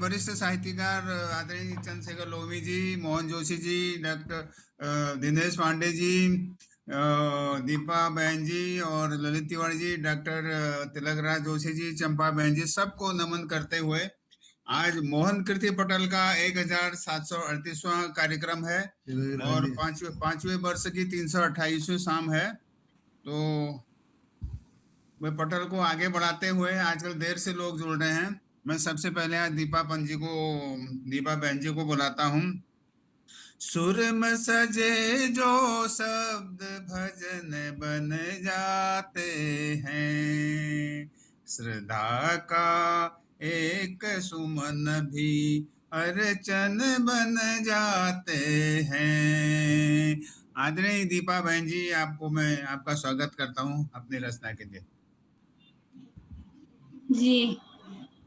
वरिष्ठ साहित्यकार आदरणीय चंद्रशेखर लोमी जी, मोहन जोशी जी, डॉक्टर दिनेश पांडे जी, दीपा बहन जी और ललित तिवारी जी, डॉक्टर तिलकराज जोशी जी, चंपा बहन जी, सबको नमन करते हुए आज मोहन कीर्ति पटेल का 1738वां कार्यक्रम है और पांचवें वर्ष की 328वीं शाम है। तो वे पटेल को आगे बढ़ाते हुए आजकल देर से लोग जुड़ रहे हैं। मैं सबसे पहले आज दीपा बहन जी को बुलाता हूँ। सुर में सजे जो शब्द भजन बन जाते हैं, श्रद्धा का एक सुमन भी अर्चन बन जाते हैं। आदरणीय दीपा बहन जी, आपको मैं आपका स्वागत करता हूँ अपनी रचना के लिए। जी,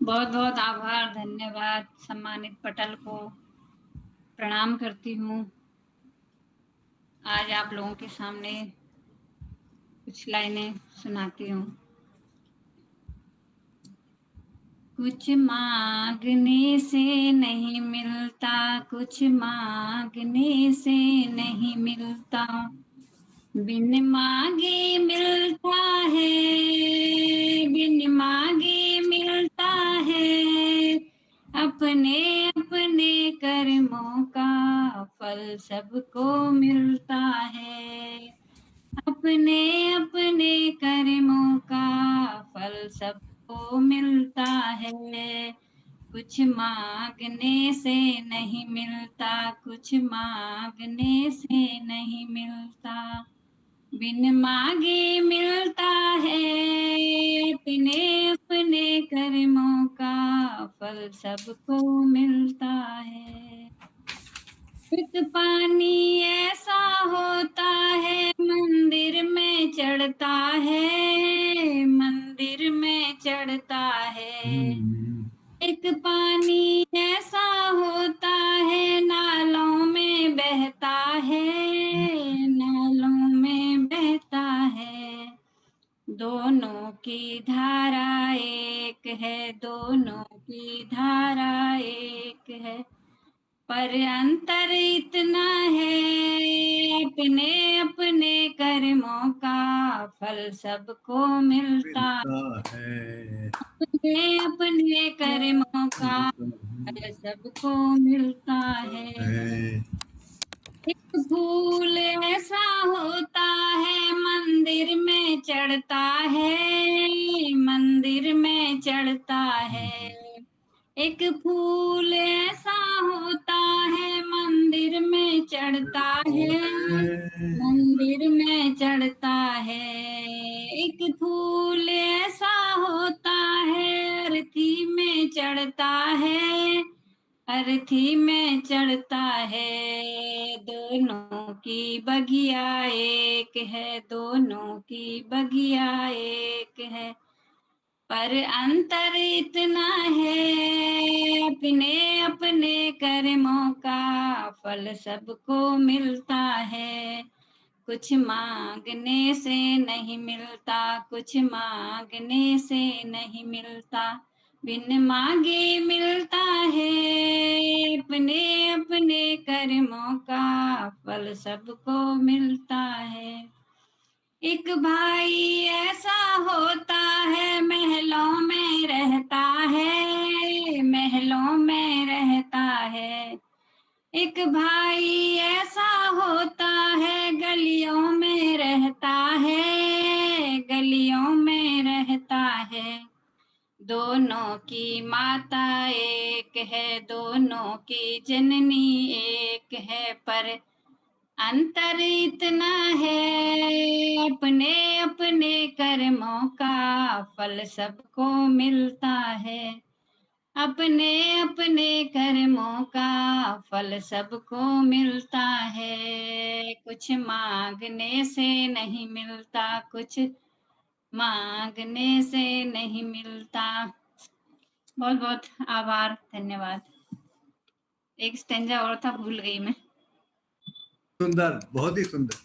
बहुत बहुत आभार, धन्यवाद। सम्मानित पटेल को प्रणाम करती हूँ। आज आप लोगों के सामने कुछ लाइनें सुनाती हूँ। कुछ मांगने से नहीं मिलता, कुछ मांगने से नहीं मिलता, बिन मांगे मिलता है, बिन मांगे मिलता है। अपने अपने कर्मों का फल सबको मिलता है, अपने अपने कर्मों का फल सबको मिलता है। कुछ मांगने से नहीं मिलता, कुछ मांगने से नहीं मिलता, बिन मांगे मिलता है। अपने अपने कर्मों का फल सबको मिलता है। एक पानी ऐसा होता है मंदिर में चढ़ता है, मंदिर में चढ़ता है। एक पानी ऐसा होता है नालों में बहता है, नालों में बहता है। दोनों की धारा एक है, दोनों की धारा एक है, पर अंतर इतना है। अपने अपने कर्मों का फल सबको मिलता है। अपने अपने कर्मों का फल सबको मिलता है। एक फूल ऐसा होता है मंदिर में चढ़ता है, मंदिर में चढ़ता है। एक फूल ऐसा होता है मंदिर में चढ़ता है, मंदिर में चढ़ता है। एक फूल ऐसा होता है अर्थी में चढ़ता है, अर्थी में चढ़ता है। दोनों की बगिया एक है, दोनों की बगिया एक है, पर अंतर इतना है। अपने अपने कर्मों का फल सबको मिलता है। कुछ मांगने से नहीं मिलता, कुछ मांगने से नहीं मिलता, बिन मांगे मिलता है। अपने अपने कर्मों का फल सबको मिलता है। एक भाई ऐसा होता है महलों में रहता है, महलों में रहता है। एक भाई ऐसा होता है गलियों में रहता है, गलियों में रहता है। दोनों की माता एक है, दोनों की जननी एक है, पर अंतर इतना है। अपने अपने कर्मों का फल सबको मिलता है, अपने अपने कर्मों का फल सबको मिलता है। कुछ मांगने से नहीं मिलता, कुछ मांगने से नहीं मिलता। बहुत बहुत आभार, धन्यवाद। एक स्टेंजा और था, भूल गई मैं। सुंदर, बहुत ही सुंदर।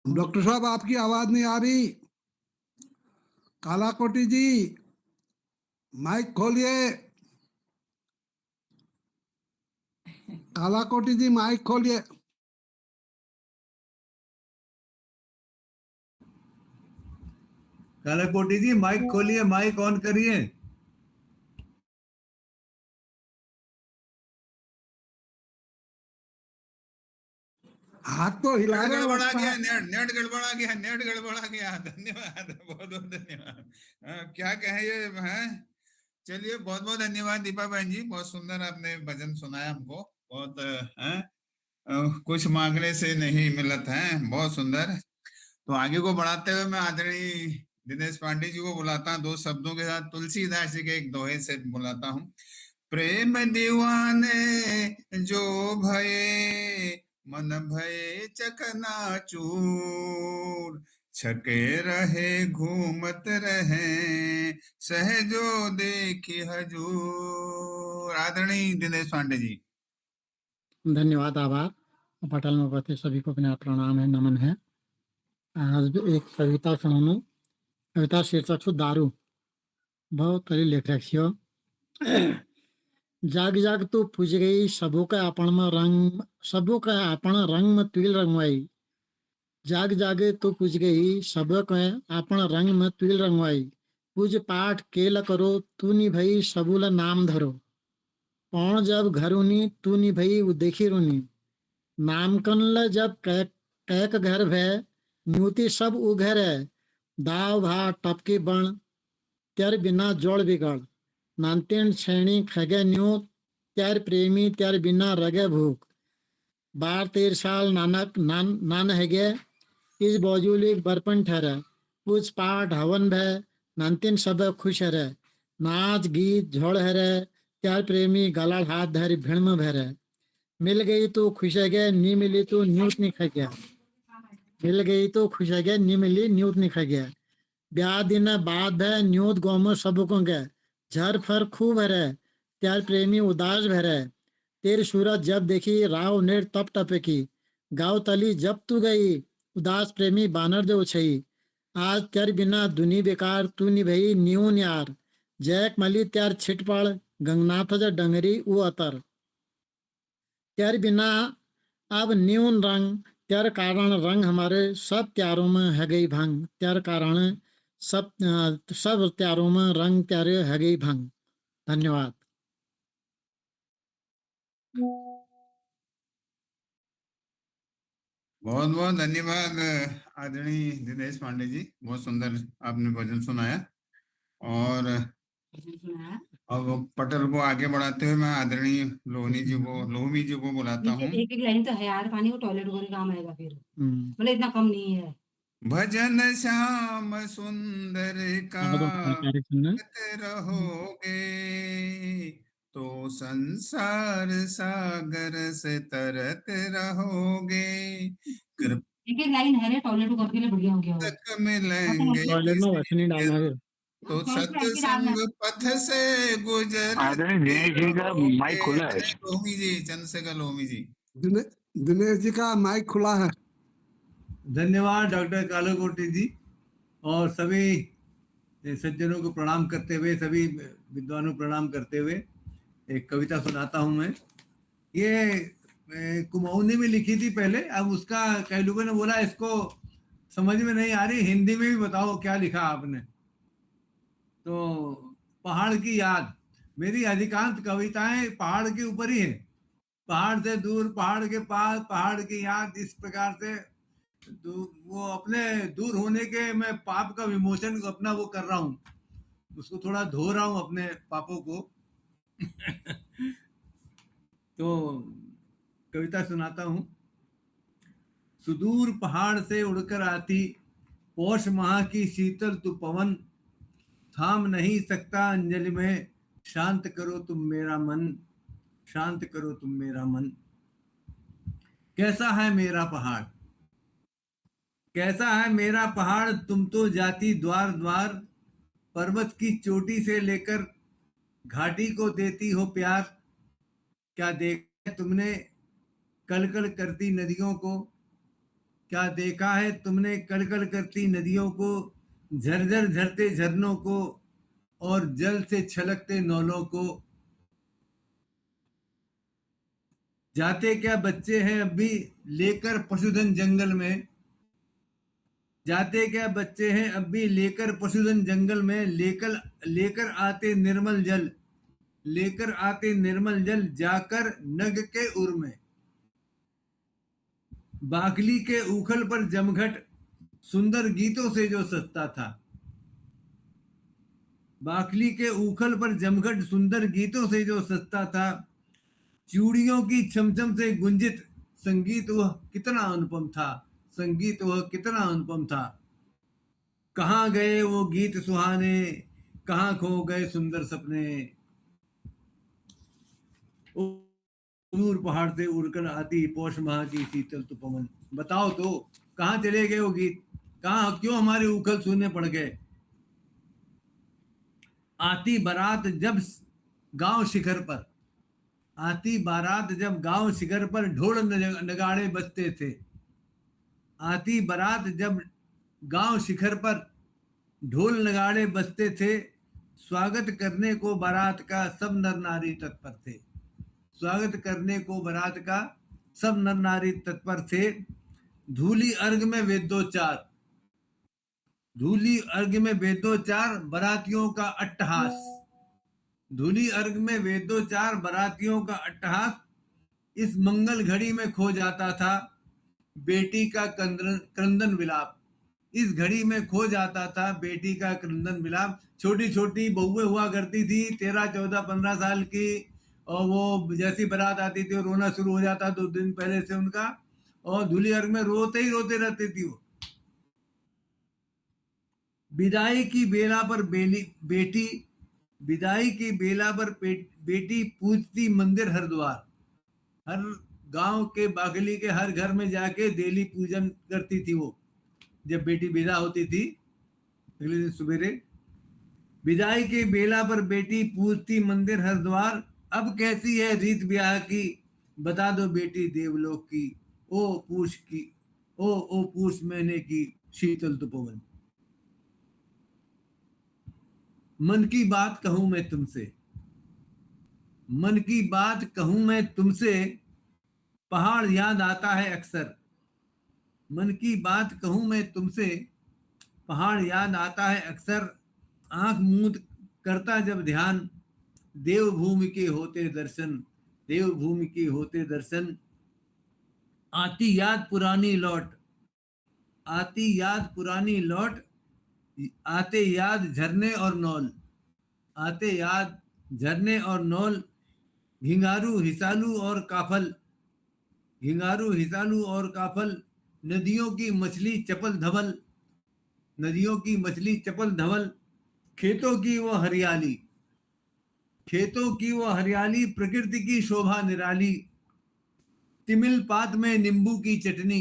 डॉक्टर साहब आपकी आवाज नहीं आ रही। कालाकोटी जी माइक खोलिए। कालाकोटी जी माइक खोलिए। कालाकोटी जी माइक खोलिए, माइक ऑन करिए। हाथ तो हिला रहे हैं, गड़बड़ा लगता गया, है। नेट गड़बड़ा गया, नेट गड़बड़ा गया। धन्यवाद, बहुत बहुत धन्यवाद। क्या कहें ये है। चलिए, बहुत बहुत धन्यवाद दीपा बहन जी, बहुत सुंदर आपने भजन सुनाया हमको। बहुत कुछ मांगने से नहीं मिलत है, बहुत सुंदर। तो आगे को बढ़ाते हुए मैं आदरणीय दिनेश पांडे जी को बुलाता हूँ, दो शब्दों के साथ तुलसीदास जी के एक दोहे से बुलाता हूँ। प्रेम दीवाने जो भये, मन भये चकना चूर, छके रहे घूमत रहे, सहजो देखी हजूर। आदरणीय दिनेश पांडे जी। धन्यवाद, आभार। पटल में उपस्थित सभी को अपना प्रणाम है, नमन है। आज एक कविता सुनाऊँ। कविता शीर्षक छो दारू। बहुत करी लेख रखियो। जाग जाग तू पूज गई, सबो का अपन में रंग, सबो का अपन रंग में तुल रंगवाई। जाग जागे तू पूज गई, सबो का अपन रंग में तुल रंगवाई। पूज पाठ केल करो, तू नि भई सबूला नाम धरो। पौण जब घरुनी तू नि भई वो देखी रुनी। नामकन ल जब कैक घर भय, न्यूति सब उघर है। दाव भा टपके बण, त्यार बिना जोड़ बिगड़। नानतेन छेणी खगे न्यू, त्यार प्रेमी त्यार बिना रगे भूख। 12-13 साल नानक नान है गे, इस बौजूली बरपन ठहरे। पूछ पाठ हवन भय, नानतेन सब खुश है। नाच गीत झोड़ है, त्यार प्रेमी गलाड़ हाथ धरी भिड़ में भरे। मिल गई तो खुश है गया, नी मिली तो न्यूट नहीं खा गया। मिल गई तो खुश है गया, नी मिली न्यूट नहीं खा गया। ब्याह दिन बाद है, न्यूत गोमो सब को गए। झर फर खूब है, त्यार प्रेमी उदास भरे। तेरी सूरत जब देखी, राव नेर तप टपे की। गाँव तली जब तू गई, उदास प्रेमी बानर दे उछई। आज तेर बिना दुनी बेकार, तू नि भई न्यून यार। जैक मली त्यार छिटपड़, गंगनाथ ज डंगरी उ अतर। त्यार बिना अब न्यून रंग, त्यार कारण रंग हमारे सब त्योहारों में है गई भंग। त्यार कारण सब त्योहारों में रंग त्यारे है गई भंग। धन्यवाद। बहुत बहुत धन्यवाद आदरणीय दिनेश पांडे जी, बहुत सुंदर आपने भजन सुनाया। और अब पटल को आगे बढ़ाते हुए मैं आदरणीय लोमी जी को बुलाता हूँ। एक एक लाइन तो है यार, पानी को टॉयलेट को काम आएगा फिर, मतलब इतना कम नहीं है। भजन श्याम सुंदर का रहोगे, तो संसार सागर से तरत रहोगे। एक एक लाइन है रे, टॉयलेट को करके लिए बढ़िया हो गया वो। तक मिलेंगे टॉयलेट में वैसे नहीं डालना है। तो सत्संग पथ से गुजर। दिनेश जी का माइक खुला है। लोमी जी, चंद्रशेखर लोमी जी। दिनेश जी का माइक खुला है। धन्यवाद डॉक्टर कालाकोटी जी, और सभी सज्जनों को प्रणाम करते हुए, सभी विद्वानों को प्रणाम करते हुए एक कविता सुनाता हूं मैं। ये कुमाऊनी में लिखी थी पहले, अब उसका कई लोगों ने बोला इसको समझ में नहीं आ रही, हिंदी में भी बताओ क्या लिखा आपने। तो पहाड़ की याद, मेरी अधिकांश कविताएं पहाड़ के ऊपर ही है। पहाड़ से दूर, पहाड़ के पास, पहाड़ की याद, इस प्रकार से वो अपने दूर होने के, मैं पाप का विमोचन अपना वो कर रहा हूँ, उसको थोड़ा धो रहा हूँ अपने पापों को। तो कविता सुनाता हूँ। सुदूर पहाड़ से उड़कर आती पौष माह की शीतल तू पवन, थाम नहीं सकता अंजलि में, शांत करो तुम मेरा मन, शांत करो तुम मेरा मन। कैसा है मेरा पहाड़, कैसा है मेरा पहाड़, तुम तो जाती द्वार द्वार, पर्वत की चोटी से लेकर घाटी को देती हो प्यार। क्या देखा तुमने कल कल करती नदियों को, क्या देखा है तुमने कलकल करती नदियों को, झरझर झरते झरनों को, और जल से छलकते नौलों को। जाते क्या बच्चे हैं अब भी लेकर पशुधन जंगल में, जाते क्या बच्चे हैं अब भी लेकर पशुधन जंगल में, लेकर लेकर आते निर्मल जल, लेकर आते निर्मल जल, जाकर नग के उर में। बागली के उखल पर जमघट सुंदर गीतों से जो सजता था, बागली के उखल पर जमघट सुंदर गीतों से जो सजता था, चूड़ियों की छमछम से गुंजित संगीत वह कितना अनुपम था, संगीत वह कितना अनुपम था। कहाँ गए वो गीत सुहाने, कहाँ खो गए सुंदर सपने। दूर पहाड़ से उड़कर आती पौष माह की शीतल पवन। बताओ तो कहाँ चले गए वो गीत, कहाँ क्यों हमारे उखल सूने पड़ गए। आती बारात जब गांव शिखर पर, आती बारात जब गांव शिखर पर ढोल नगाड़े बजते थे। आती बारात जब गांव शिखर पर ढोल नगाड़े बजते थे, स्वागत करने को बारात का सब नर नारी तत्पर थे, स्वागत करने को बारात का सब नर नारी तत्पर थे। धूली अर्घ में वेदोचार, धूली अर्घ में वेदोचार, बारातियों का अट्टहास, धूली अर्घ में वेदोचार, बारातियों का अट्टहास। इस मंगल घड़ी में खो जाता था बेटी का क्रंदन विलाप, इस घड़ी में खो जाता था बेटी का क्रंदन विलाप। छोटी छोटी बहुएं हुआ करती थी 13, 14, 15 साल की, और वो जैसी बारात आती थी रोना शुरू हो जाता 2 दिन पहले से उनका, और धूली अर्घ में रोते ही रोते रहती थी वो। विदाई की बेला पर बेटी, विदाई की बेला पर बेटी पूजती मंदिर हर द्वार, हर गांव के बागली के हर घर में जाके डेली पूजन करती थी वो। जब बेटी विदा होती थी अगले दिन सवेरे, विदाई के बेला पर बेटी पूजती मंदिर हर द्वार। अब कैसी है रीत ब्याह की, बता दो बेटी देवलोक की, ओ पूछ की, ओ पूछ मैंने की शीतल पवन। मन की बात कहूं मैं तुमसे, मन की बात कहूं मैं तुमसे, पहाड़ याद आता है अक्सर। मन की बात कहूं मैं तुमसे, पहाड़ याद आता है अक्सर। आंख मूंद करता जब ध्यान, देवभूमि के होते दर्शन, देवभूमि के होते दर्शन। आती याद पुरानी लौट, आती याद पुरानी लौट, आते याद झरने और नौल, आते याद झरने और नौल। घिंगारू हिसालू और काफल, घिंगारू हिसालू और काफल। नदियों की मछली चपल धवल, नदियों की मछली चपल धवल। खेतों की वो हरियाली, खेतों की वो हरियाली, प्रकृति की शोभा निराली। तिमिल पात में नींबू की चटनी,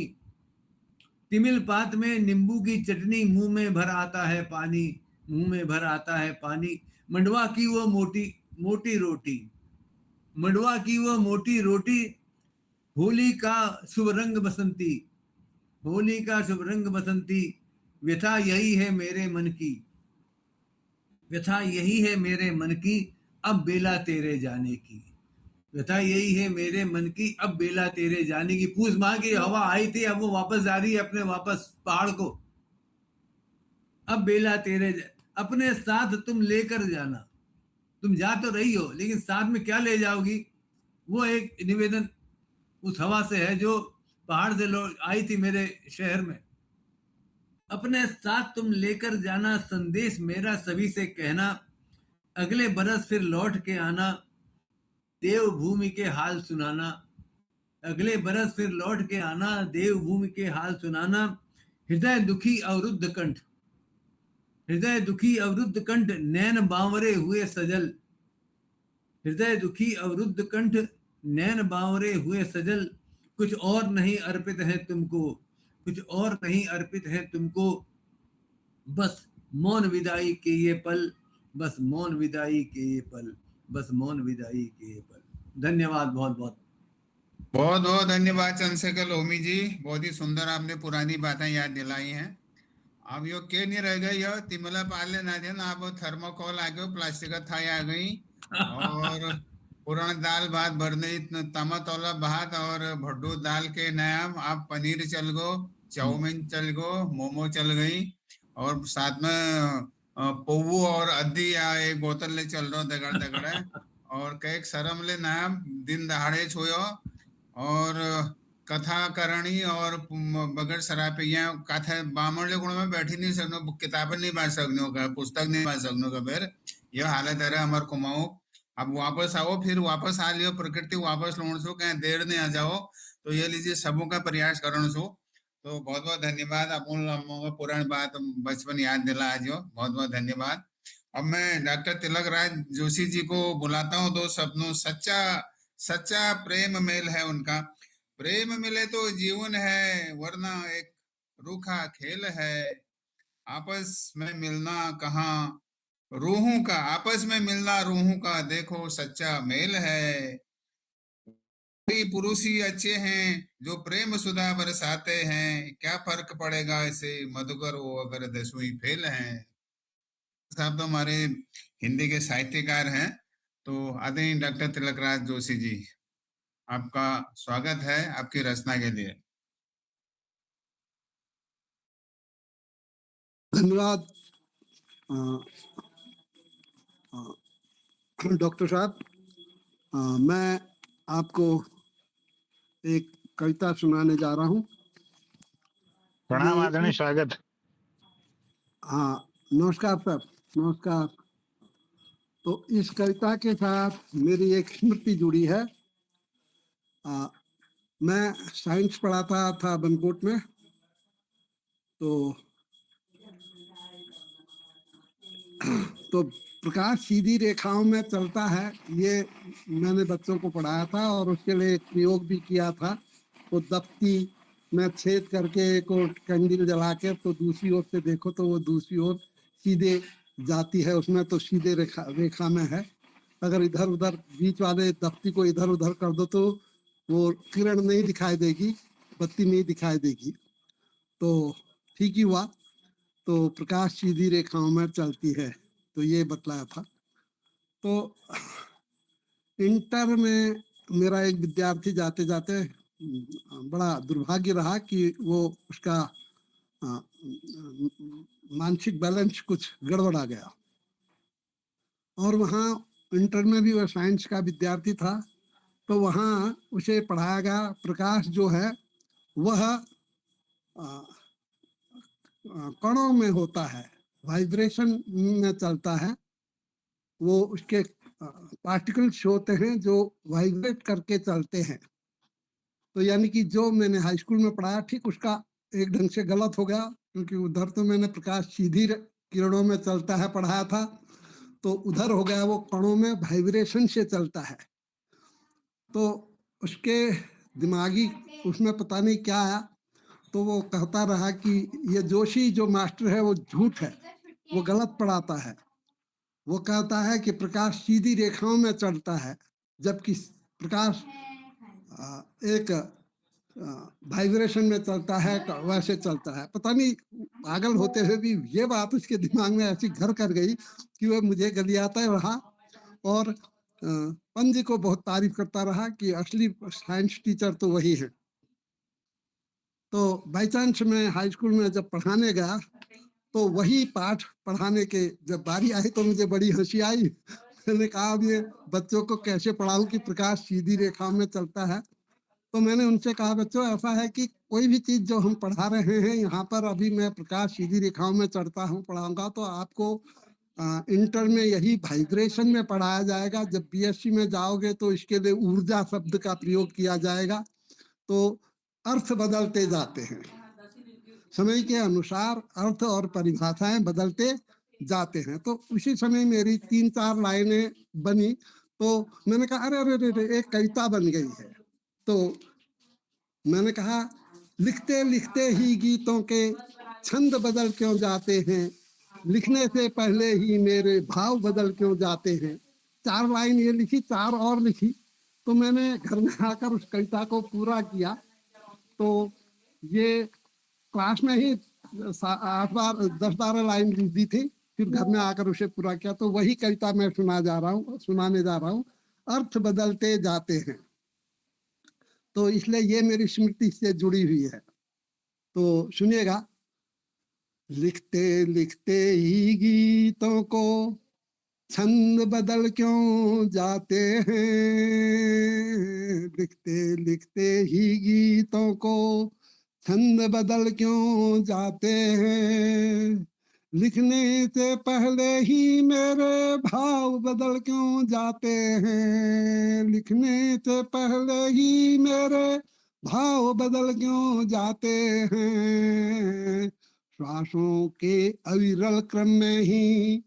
तिमिल पात में नींबू की चटनी, मुंह में भर आता है पानी, मुंह में भर आता है पानी। मंडवा की वो मोटी मोटी रोटी, मंडवा की वो मोटी रोटी। होली का शुभ रंग बसंती, होली का शुभ रंग बसंती। व्यथा यही है मेरे मन की, व्यथा यही है मेरे मन की, अब बेला तेरे जाने की। व्यथा यही है मेरे मन की, अब बेला तेरे जाने की। पूछ माह की हवा आई थी, अब वो वापस जा रही है अपने वापस पहाड़ को। अब बेला तेरे अपने साथ तुम लेकर जाना, तुम जा तो रही हो लेकिन साथ में क्या ले जाओगी, वो एक निवेदन उस हवा से है जो पहाड़ से आई थी मेरे शहर में। अपने साथ तुम लेकर जाना, संदेश मेरा सभी से कहना, अगले बरस फिर लौट के आना, देवभूमि के हाल सुनाना। अगले बरस फिर लौट के आना, देवभूमि के हाल सुनाना। हृदय दुखी अवरुद्ध कंठ, हृदय दुखी अवरुद्ध कंठ, नैन बांवरे हुए सजल। हृदय दुखी अवरुद्ध कंठ, नैन बांवरे हुए सजल। कुछ और नहीं अर्पित है तुमको, कुछ और नहीं अर्पित है तुमको, बस मौन विदाई के ये पल, बस मौन विदाई के ये पल, बस मौन विदाई के ये पल। धन्यवाद बहुत बहुत। बहुत बहुत धन्यवाद चंद्रशेखर लोमी जी, बहुत ही सुंदर आपने पुरानी बातें याद दिलाई हैं। अब यो के नहीं रह गई, यो तिमला पाले ना देन, अब थर्मोकोल आ गयो, प्लास्टिक का थाई आ गई, और पुराना दाल भात भरने तमा तोला भात और भड्डू दाल के नाम आप पनीर चल गो, चाउमीन चल गो, मोमो चल गई, और साथ में पौवू और अद्दी या एक बोतल ले चल रहा दगड़ दगड़, और कैक शर्म ले नाम दिन दहाड़े छुयो, और कथा करणी और बगैर शराबिया कथा बामण ले गुण में बैठी नहीं सकनो, किताबें नहीं पढ़ सकनो का, पुस्तक नहीं पढ़ सकनो का, फिर यह हालत है हमार कुमाऊ। अब वापस आओ, फिर वापस आ लियो, प्रकृति वापस लौट सो, कहीं देर नहीं आ जाओ, तो ये लीजिए सबों का प्रयास करण सो। तो बहुत बहुत धन्यवाद, अमूल पुरानी बात बचपन याद दिला आज, बहुत बहुत धन्यवाद। अब मैं डॉक्टर तिलक राज जोशी जी को बुलाता हूँ, दो शब्दों, सच्चा सच्चा प्रेम मेल है उनका। प्रेम मिले तो जीवन है, वरना एक रूखा खेल है। आपस में मिलना कहाँ रूहों का, आपस में मिलना रूहों का, देखो सच्चा मेल है। पुरुष ही अच्छे हैं जो प्रेम सुधा बरसाते हैं, क्या फर्क पड़ेगा इसे मधुकर वो अगर दसवीं फेल हैं। साहब तो हमारे हिंदी के साहित्यकार हैं, तो आदरणीय डॉक्टर तिलक राज जोशी जी, आपका स्वागत है आपकी रचना के लिए। धन्यवाद डॉक्टर साहब। मैं आपको एक कविता सुनाने जा रहा हूँ। प्रणाम आदरणीय, स्वागत। हाँ, नमस्कार सर, नमस्कार। तो इस कविता के साथ मेरी एक स्मृति जुड़ी है। मैं साइंस पढ़ाता था बनकोट में, तो प्रकाश सीधी रेखाओं में चलता है, ये मैंने बच्चों को पढ़ाया था, और उसके लिए एक प्रयोग भी किया था। वो दफ्ती में छेद करके को कैंडल जला के, तो दूसरी ओर से देखो तो वो दूसरी ओर सीधे जाती है, उसमें तो सीधे रेखा में है। अगर इधर उधर बीच वाले दफ्ती को इधर उधर कर दो तो वो किरण नहीं दिखाई देगी, बत्ती नहीं दिखाई देगी। तो ठीक ही हुआ, तो प्रकाश सीधी रेखाओं में चलती है, तो ये बतलाया था। तो इंटर में मेरा एक विद्यार्थी जाते जाते बड़ा दुर्भाग्य रहा कि वो उसका मानसिक बैलेंस कुछ गड़बड़ा गया, और वहाँ इंटर में भी वह साइंस का विद्यार्थी था, तो वहाँ उसे पढ़ाया गया प्रकाश जो है वह कणों में होता है, वाइब्रेशन में चलता है। वो उसके पार्टिकल्स होते हैं जो वाइब्रेट करके चलते हैं। तो यानी कि जो मैंने हाई स्कूल में पढ़ाया ठीक उसका एक ढंग से गलत हो गया, क्योंकि उधर तो मैंने प्रकाश सीधी किरणों में चलता है पढ़ाया था, तो उधर हो गया वो कणों में वाइब्रेशन से चलता है। तो उसके दिमागी उसमें पता नहीं क्या आया, तो वो कहता रहा कि ये जोशी जो मास्टर है वो झूठ है, वो गलत पढ़ाता है। वो कहता है कि प्रकाश सीधी रेखाओं में चलता है, जबकि प्रकाश एक वाइब्रेशन में चलता है, वैसे चलता है। पता नहीं पागल होते हुए भी ये बात उसके दिमाग में ऐसी घर कर गई कि वह मुझे गलियाता रहा, और पंजी को बहुत तारीफ करता रहा कि असली साइंस टीचर तो वही है। तो बाई चांस में हाई स्कूल में जब पढ़ाने गया, तो वही पाठ पढ़ाने के जब बारी आई तो मुझे बड़ी हंसी आई। मैंने कहा अब ये बच्चों को कैसे पढ़ाऊं कि प्रकाश सीधी रेखा में चलता है। तो मैंने उनसे कहा बच्चों ऐसा है कि कोई भी चीज जो हम पढ़ा रहे हैं यहाँ पर, अभी मैं प्रकाश सीधी रेखाओं में चलता हूँ पढ़ाऊंगा, तो आपको इंटर में यही वाइब्रेशन में पढ़ाया जाएगा। जब बीएससी में जाओगे तो इसके लिए ऊर्जा शब्द का प्रयोग किया जाएगा। तो अर्थ बदलते जाते हैं, समय के अनुसार अर्थ और परिभाषाएं बदलते जाते हैं। तो उसी समय मेरी 3-4 लाइनें बनी, तो मैंने कहा अरे अरे अरे एक कविता बन गई है। तो मैंने कहा लिखते लिखते ही गीतों के छंद बदल क्यों जाते हैं, लिखने से पहले ही मेरे भाव बदल क्यों जाते हैं। 4 लाइन ये लिखी, 4 और लिखी, तो मैंने घर में आकर उस कविता को पूरा किया। तो ये क्लास में ही 10-12 लाइन दी थी, फिर घर में आकर उसे पूरा किया। तो वही कविता मैं सुनाने जा रहा हूँ। अर्थ बदलते जाते हैं। तो इसलिए ये मेरी स्मृति से जुड़ी हुई है, तो सुनिएगा। लिखते लिखते ही गीतों को छंद बदल क्यों जाते हैं, लिखते लिखते ही गीतों को छंद बदल क्यों जाते हैं, लिखने से पहले ही मेरे भाव बदल क्यों जाते हैं, लिखने से पहले ही मेरे भाव बदल क्यों जाते हैं, श्वासों के अविरल क्रम में ही,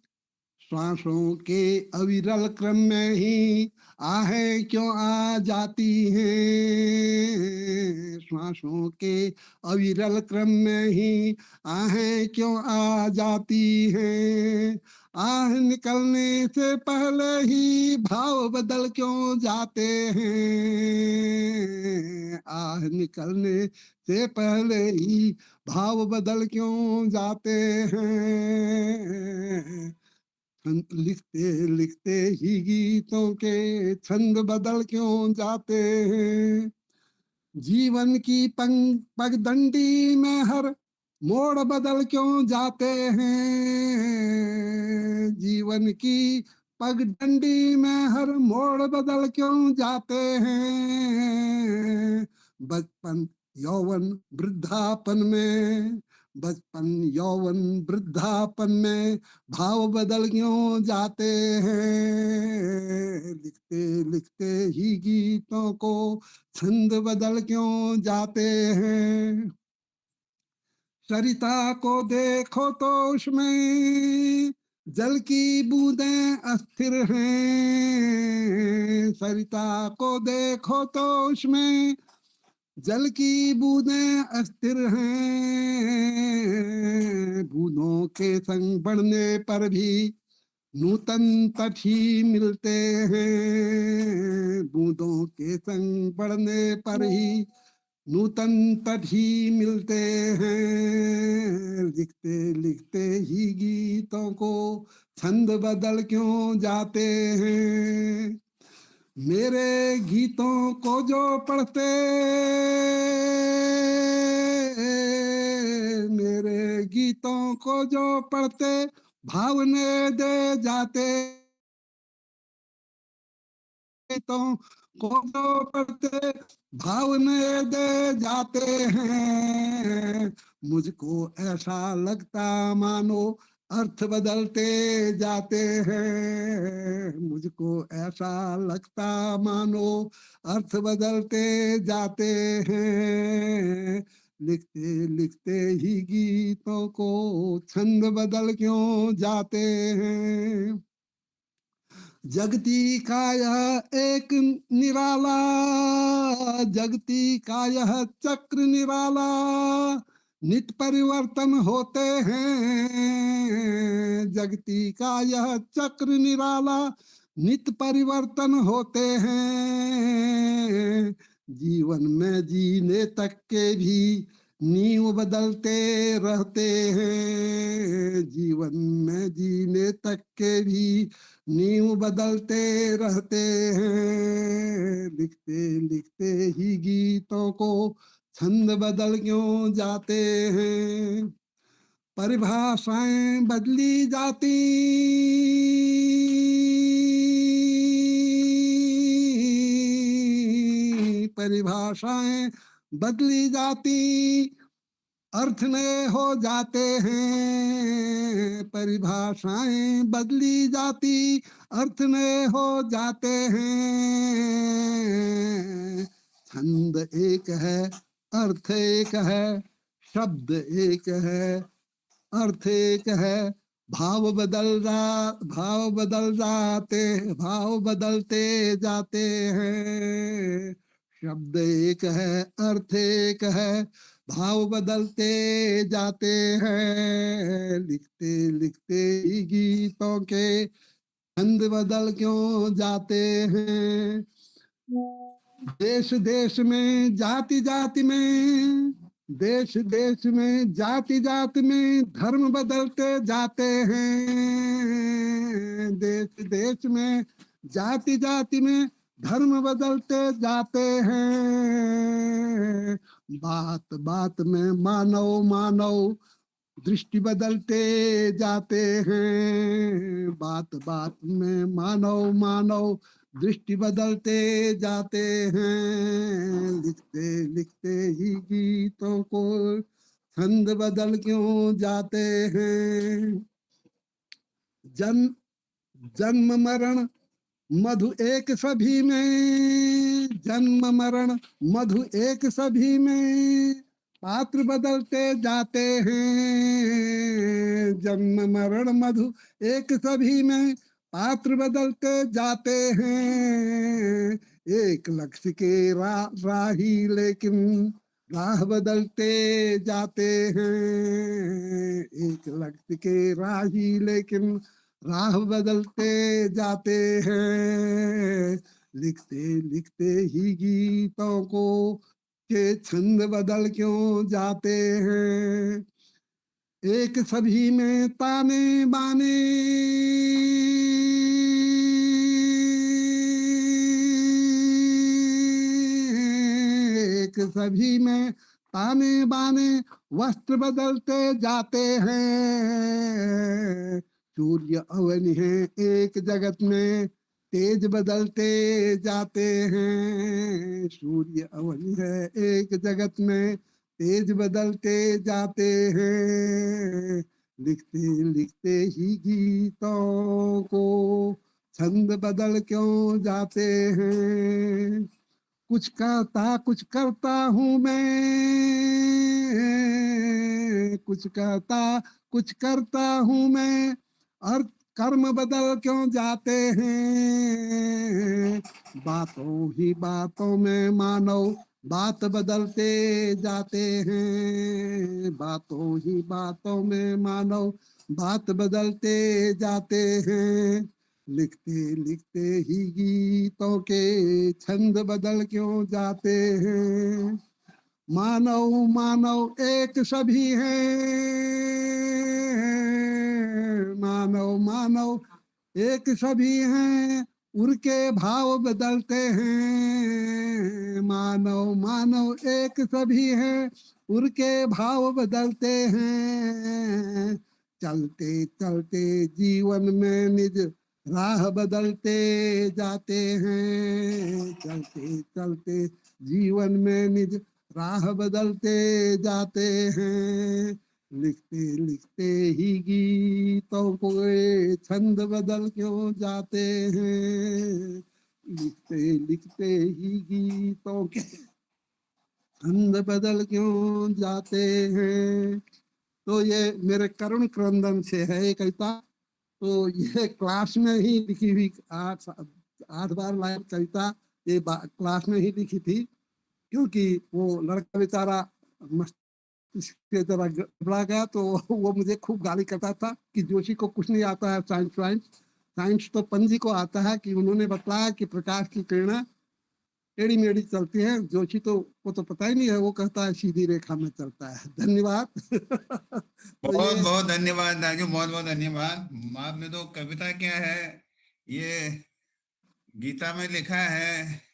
श्वासों के अविरल क्रम में ही आहें क्यों आ जाती हैं, श्वासों के अविरल क्रम में ही आहें क्यों आ जाती हैं, आह निकलने से पहले ही भाव बदल क्यों जाते हैं, आह निकलने से पहले ही भाव बदल क्यों जाते हैं, लिखते लिखते ही गीतों के छंद बदल क्यों जाते हैं, जीवन की पगडंडी में हर मोड़ बदल क्यों जाते हैं, जीवन की पगडंडी में हर मोड़ बदल क्यों जाते हैं, बचपन यौवन वृद्धापन में, बचपन यौवन वृद्धापन में भाव बदल क्यों जाते हैं, लिखते लिखते ही गीतों को छंद बदल क्यों जाते हैं, सरिता को देखो तो उसमें जल की बूंदें अस्थिर हैं, सरिता को देखो तो उसमें जल की बूंदें अस्थिर हैं, बूंदों के संग बढ़ने पर भी नूतन तट ही मिलते हैं, बूंदों के संग बढ़ने पर ही नूतन तट ही मिलते हैं, लिखते लिखते ही गीतों को छंद बदल क्यों जाते हैं, मेरे गीतों को जो पढ़ते, मेरे गीतों को जो पढ़ते भावने दे जाते, गीतों को जो पढ़ते भावने दे जाते हैं, मुझको ऐसा लगता मानो अर्थ बदलते जाते हैं, मुझको ऐसा लगता मानो अर्थ बदलते जाते हैं, लिखते लिखते ही गीतों को छंद बदल क्यों जाते हैं, जगती का यह एक निराला, जगती का यह चक्र निराला, नित परिवर्तन होते हैं, जगती का यह चक्र निराला, नित परिवर्तन होते हैं, जीवन में जीने तक के भी नींव बदलते रहते हैं, जीवन में जीने तक के भी नींव बदलते रहते हैं, लिखते लिखते ही गीतों को छंद बदल क्यों जाते हैं, परिभाषाएं बदली जाती, परिभाषाएं बदली जाती, अर्थ नए हो जाते हैं, परिभाषाएं बदली जाती, अर्थ नए हो जाते हैं, छंद एक है अर्थ एक है, शब्द एक है अर्थ एक है, भाव बदल जाते, भाव बदलते जाते हैं, शब्द एक है अर्थ एक है, भाव बदलते जाते हैं, लिखते लिखते ही गीतों के छंद बदल क्यों जाते हैं, देश देश में जाति जाति में, देश देश में जाति जाति में धर्म बदलते जाते हैं। देश देश में जाति जाति में धर्म बदलते जाते हैं। बात बात में मानव मानव दृष्टि बदलते जाते हैं। बात बात में मानव मानव दृष्टि बदलते जाते हैं। लिखते लिखते ही गीतों को छंद बदल क्यों जाते हैं। जन्म जन्म मरण मधु एक सभी में, जन्म मरण मधु एक सभी में पात्र बदलते जाते हैं। जन्म मरण मधु एक सभी में पात्र बदलते जाते हैं। एक लक्ष्य के राही लेकिन राह बदलते जाते हैं। एक लक्ष्य के राही लेकिन राह बदलते जाते हैं। लिखते लिखते ही गीतों को के छंद बदल क्यों जाते हैं। एक सभी में ताने बाने, एक सभी में ताने बाने वस्त्र बदलते जाते हैं। सूर्य अवन है एक जगत में तेज बदलते जाते हैं। सूर्य अवन है एक जगत में तेज बदलते जाते हैं। लिखते लिखते ही गीतों को छंद बदल क्यों जाते हैं। कुछ करता हूँ मैं, कुछ करता हूँ मैं और कर्म बदल क्यों जाते हैं। बातों ही बातों में मानव बात बदलते जाते हैं। बातों ही बातों में मानव बात बदलते जाते हैं। लिखते लिखते ही गीतों के छंद बदल क्यों जाते हैं। मानव मानव एक सभी है, मानव मानव एक सभी हैं, उनके भाव बदलते हैं। मानव मानव एक सभी हैं, उनके भाव बदलते हैं। चलते चलते जीवन में निज राह बदलते जाते हैं। चलते चलते जीवन में निज राह बदलते जाते हैं। लिखते लिखते ही गीतों को छंद बदल क्यों जाते हैं। लिखते लिखते ही गीतों के छंद बदल क्यों जाते हैं। तो ये मेरे करुण क्रंदन से है ये कविता। तो ये क्लास में ही लिखी हुई 8 बार लाइन कविता ये क्लास में ही लिखी थी, क्योंकि वो लड़का बेचारा मस्तिष्क तरह गड़बड़ा गया। तो वो मुझे खूब गाली करता था कि जोशी को कुछ नहीं आता है, साइंस तो पंजी को आता है। कि उन्होंने बताया कि प्रकाश की किरणें टेढ़ी मेढ़ी चलती है, जोशी तो वो तो पता ही नहीं है, वो कहता है सीधी रेखा में चलता है। धन्यवाद। तो बहुत ये बहुत धन्यवाद दाजू, बहुत बहुत धन्यवाद। आपने तो कविता क्या है, ये गीता में लिखा है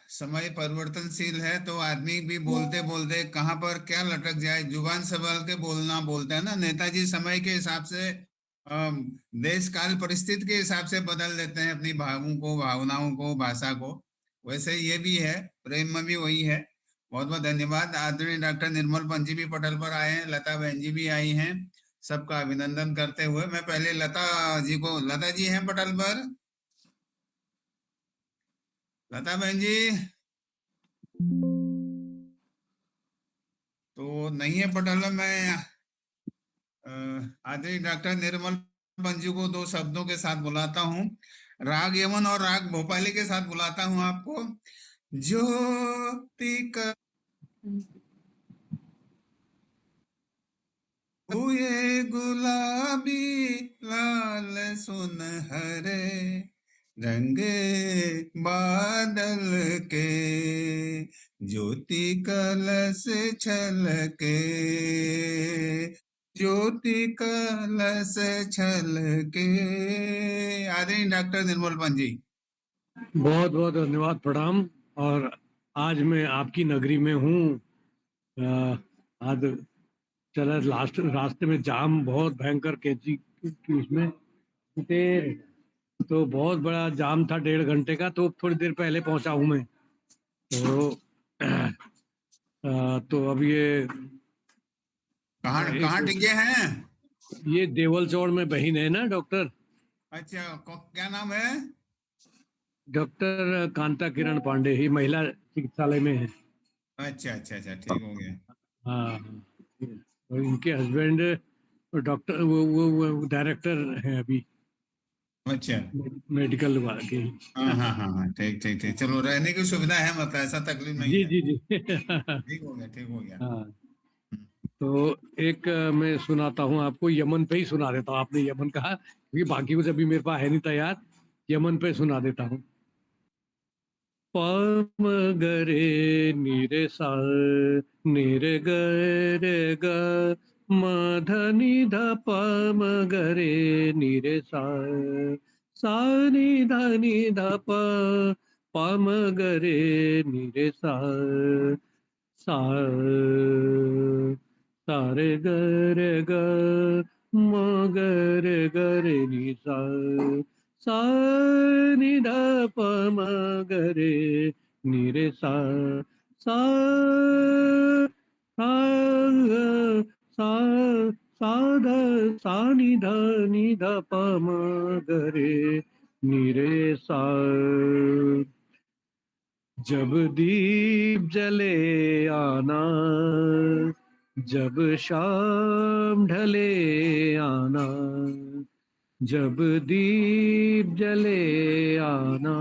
समय परिवर्तनशील है, तो आदमी भी बोलते बोलते कहाँ पर क्या लटक जाए, जुबान संभाल के बोलना बोलते हैं ना। नेताजी समय के हिसाब से देश काल परिस्थिति के हिसाब से बदल देते हैं अपनी भावों को, भावनाओं को, भाषा को। वैसे ये भी है, प्रेम में भी वही है। बहुत बहुत धन्यवाद। आदरणीय डॉक्टर निर्मल पंत जी भी पटल पर आए हैं, लता बहन जी भी आई हैं। सबका अभिनंदन करते हुए मैं पहले लता जी को, लता जी हैं पटल पर? लता बहन जी तो नहीं है पटल में। मैं आदरणीय डॉक्टर निर्मल पंजू को 2 शब्दों के साथ बुलाता हूँ, राग यमन और राग भोपाली के साथ बुलाता हूँ आपको। ज्योति का हुए गुलाबी लाल सुनहरे, रंगे बादल के, ज्योति कलश छलके, ज्योति कलश छलके। आदरणीय डॉक्टर निर्मल पान जी। बहुत बहुत धन्यवाद, प्रणाम। और आज मैं आपकी नगरी में हूँ। आज चला रास्ते में जाम बहुत भयंकर कैंची की उसमें तो बहुत बड़ा जाम था, 1.5 घंटे का। तो थोड़ी देर पहले पहुंचा हूँ मैं। तो अब ये कहाँ टिके हैं? ये देवल चौड़ में बहन है ना डॉक्टर। अच्छा, क्या नाम है? डॉक्टर कांता किरण पांडे, ही महिला चिकित्सालय में है। अच्छा अच्छा अच्छा, ठीक हो गया। हाँ, और इनके हस्बैंड डॉक्टर वो डायरेक्टर है अभी। अच्छा, मेडिकल के। हाँ हाँ हाँ हाँ, ठीक ठीक ठीक। चलो, रहने की सुविधा है, मतलब ऐसा तकलीफ नहीं जी है। जी जी। ठीक हो गया, ठीक हो गया। हाँ, तो एक मैं सुनाता हूँ आपको, यमन पे ही सुना देता हूँ। आपने यमन कहा, क्योंकि बाकी कुछ अभी मेरे पास है नहीं तैयार। यमन पे सुना देता हूँ। पम गरे निरे सा, निरे गरे ग, मधनि ध पम गरे निरे सा, सा नि ध नि ध प, पम गरे निरे सा, सा, सा रे ग रे ग, म ग रे ग रे नि सा, सा नि ध प म ग रे नि रे सा, सा, सा, सा, सा ध, सा नि ध नि ध प म ग रे नि रे सा। जब दीप जले आना, जब शाम ढले आना, जब दीप जले आना,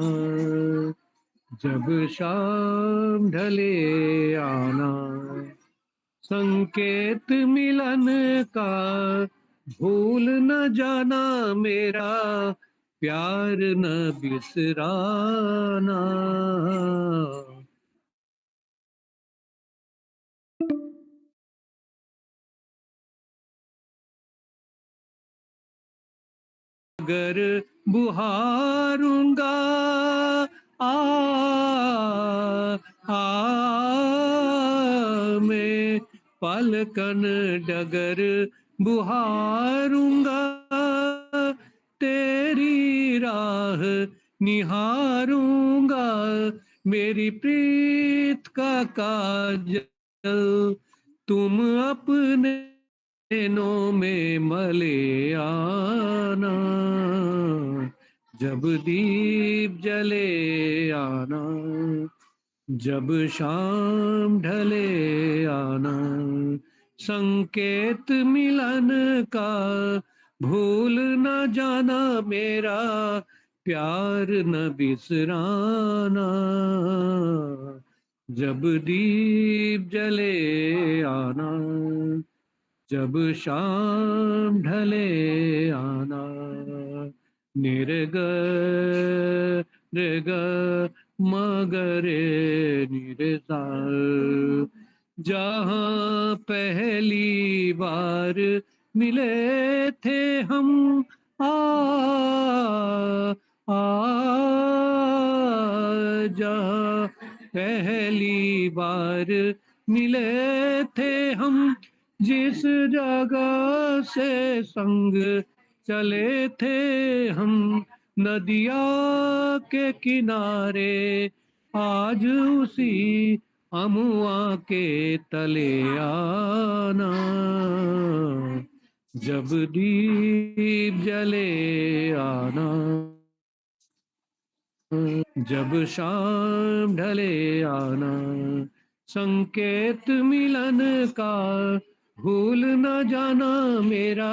जब शाम ढले आना, संकेत मिलन का भूल न जाना मेरा, प्यार न बिसराना। अगर बुहारूंगा आ, आ मैं पलकन डगर बुहारूंगा, तेरी राह निहारूंगा, मेरी प्रीत का काजल तुम अपने नैनों में मले आना, जब दीप जले आना, जब शाम ढले आना, संकेत मिलन का भूल न जाना मेरा, प्यार न बिसराना, जब दीप जले आना, जब शाम ढले आना, निरे ग रे ग म ग रे निरे सा। जहाँ पहली बार मिले थे हम, आ आ जहाँ पहली बार मिले थे हम, जिस जगह से संग चले थे हम, नदिया के किनारे आज उसी अमुआ के तले आना, जब दीप जले आना, जब शाम ढले आना, संकेत मिलन का भूल न जाना मेरा,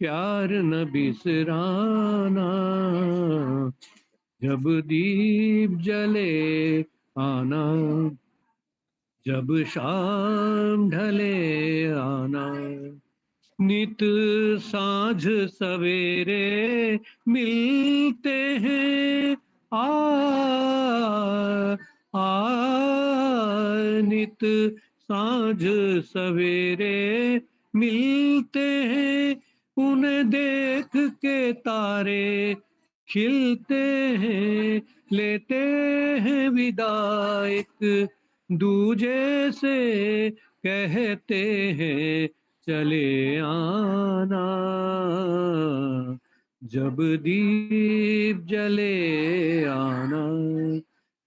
प्यार न बिसराना, जब दीप जले आना, जब शाम ढले आना, नित साँझ सवेरे मिलते हैं। आ नित साँझ सवेरे मिलते हैं, उन्हें देख के तारे खिलते हैं, लेते हैं विदा एक दूजे से, कहते हैं चले आना। जब दीप जले आना,